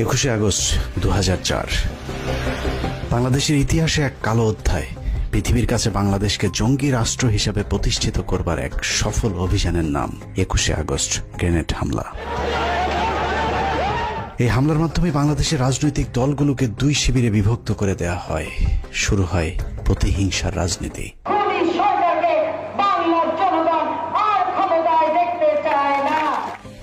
21শে August 2004 বাংলাদেশের ইতিহাসে এক কালো অধ্যায়। পৃথিবীর কাছে বাংলাদেশকে জঙ্গি রাষ্ট্র হিসেবে প্রতিষ্ঠিত করবার এক সফল অভিযানের নাম 21শে আগস্ট গ্রেনেড হামলা। এই হামলার মাধ্যমে বাংলাদেশের রাজনৈতিক দলগুলোকে দুই শিবিরে বিভক্ত করে দেয়া হয়। শুরু হয় প্রতিহিংসার রাজনীতি।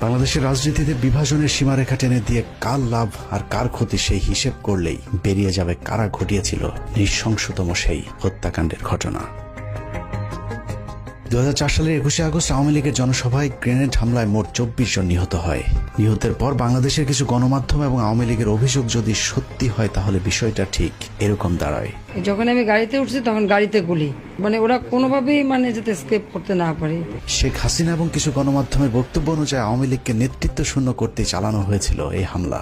বাংলাদেশের রাজনীতিতে বিভাজনের সীমারেখা টেনে দিয়ে কার লাভ আর কার ক্ষতি সেই হিসেব করলেই বেরিয়ে যাবে কারা ঘটিয়েছিল নৃশংসতম সেই হত্যাকাণ্ডের ঘটনা। 2004 সালের 21শে আগস্ট আওয়ামী লীগের জনসভায় গ্রেনেড হামলায় মোট 24 জন নিহত হয়। নিহতের পর বাংলাদেশের কিছু গণমাধ্যম এবং আওয়ামী লীগের অভিযোগ যদি সত্যি হয় তাহলে বিষয়টা ঠিক এরকম দাঁড়ায়। যখন আমি গাড়িতে উঠছি তখন গাড়িতে গুলি, ওরা কোনোভাবেই যাতে স্কেপ করতে না পারে। শেখ হাসিনা এবং কিছু গণমাধ্যমের বক্তব্য অনুযায়ী আওয়ামী লীগকে নেতৃত্ব শূন্য করতে চালানো হয়েছিল এই হামলা।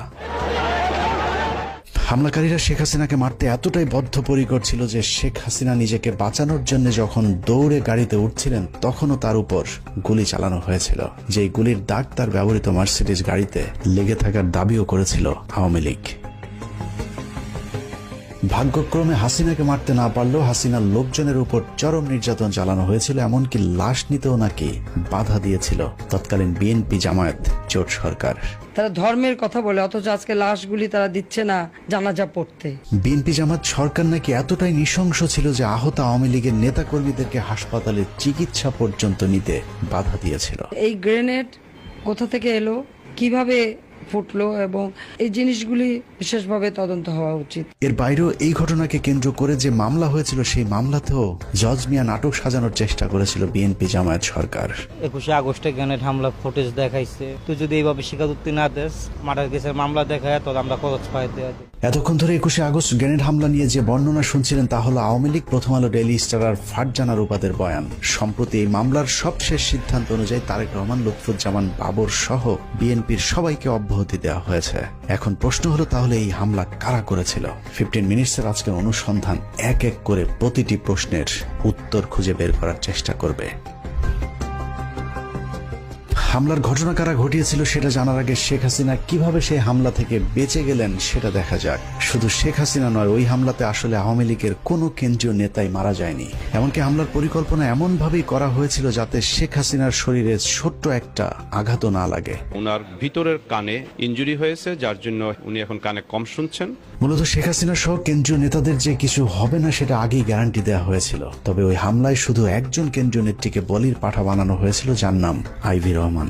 হামলাকারীরা শেখ হাসিনাকে মারতে এতটাই বদ্ধপরিকর ছিল যে শেখ হাসিনা নিজেকে বাঁচানোর জন্য যখন দৌড়ে গাড়িতে উঠছিলেন তখনও তার উপর গুলি চালানো হয়েছিল। যেই গুলির দাগ তার ব্যবহৃত মার্সিডিজ গাড়িতে লেগে থাকার দাবিও করেছিল আওয়ামী লীগ। ভাগ্যক্রমে হাসিনাকে মারতে না পারলেও হাসিনার লোকজনের উপর চরম নির্যাতন চালানো হয়েছিল, এমনকি লাশ নিতেও নাকি বাধা দিয়েছিল তৎকালীন বিএনপি জামায়াত জোট সরকার। তারা ধর্মের কথা বলে অথচ আজকে লাশগুলি তারা দিচ্ছে না জানাজা পড়তে। বিএনপি জামাত সরকার নাকি এতটাই নৃশংস ছিল যে আহত আওয়ামী লীগের নেতাকর্মীদেরকে হাসপাতালে চিকিৎসা পর্যন্ত নিতে বাধা দিয়েছিল। এই গ্রেনেড কোথা থেকে এলো, কিভাবে ফুটলো এবং এই জিনিসগুলি বিশেষভাবে তদন্ত হওয়া উচিত। এর বাইরেও এই ঘটনাকে কেন্দ্র করে যে মামলা হয়েছিল সেই মামলাতেও জজ মিয়া নাটক সাজানোর চেষ্টা করেছিল বিএনপি জামায়াত সরকার। 21শে আগস্টে গ্রেনেড হামলা ফুটেজ দেখাইছে, তুই যদি এইভাবে স্বীকারোক্তি না দেস, মার্ডার কেসের মামলা দেখায় তো আমরা খরচ পাই দেওয়া। এতক্ষণ ধরে 21শে আগস্ট গ্রেনেড হামলা নিয়ে যে বর্ণনা শুনছিলেন তা হলো আওয়ামী লীগ, প্রথম আলো, ডেইলি স্টার আর ফারজানা রূপাদের বয়ান। সম্প্রতি এই মামলার সবশেষ সিদ্ধান্ত অনুযায়ী তারেক রহমান, লুৎফুজ্জামান বাবর সহ বিএনপির সবাইকে অব্যাহতি দেওয়া হয়েছে। এখন প্রশ্ন হলো তাহলে এই হামলা কারা করেছিল? 15 মিনিটসের আজকের অনুসন্ধান এক এক করে প্রতিটি প্রশ্নের উত্তর খুঁজে বের করার চেষ্টা করবে। হামলার ঘটনা কারা ঘটিয়েছিল সেটা জানার আগে শেখ হাসিনা কিভাবে সেই হামলা থেকে বেঁচে গেলেন সেটা দেখা যাক। শুধু শেখ হাসিনা নয়, ওই হামলাতে আসলে আওয়ামী লীগের কোনো কেন্দ্রীয় নেতাই মারা যায়নি। এমনকি হামলার পরিকল্পনা এমন ভাবেই করা হয়েছিল যাতে শেখ হাসিনার শরীরে ছোট্ট একটা আঘাতও না লাগে। ওনার ভিতরের কানে ইনজুরি হয়েছে, যার জন্য উনি এখন কানে কম শুনছেন। মূলত শেখ হাসিনা সহ কেন্দ্রীয় নেতাদের যে কিছু হবে না সেটা আগেই গ্যারান্টি দেওয়া হয়েছিল। তবে ওই হামলায় শুধু একজন কেন্দ্রীয় নেত্রীকে বলির পাঠা বানানো হয়েছিল, যার নাম আইভি রহমান।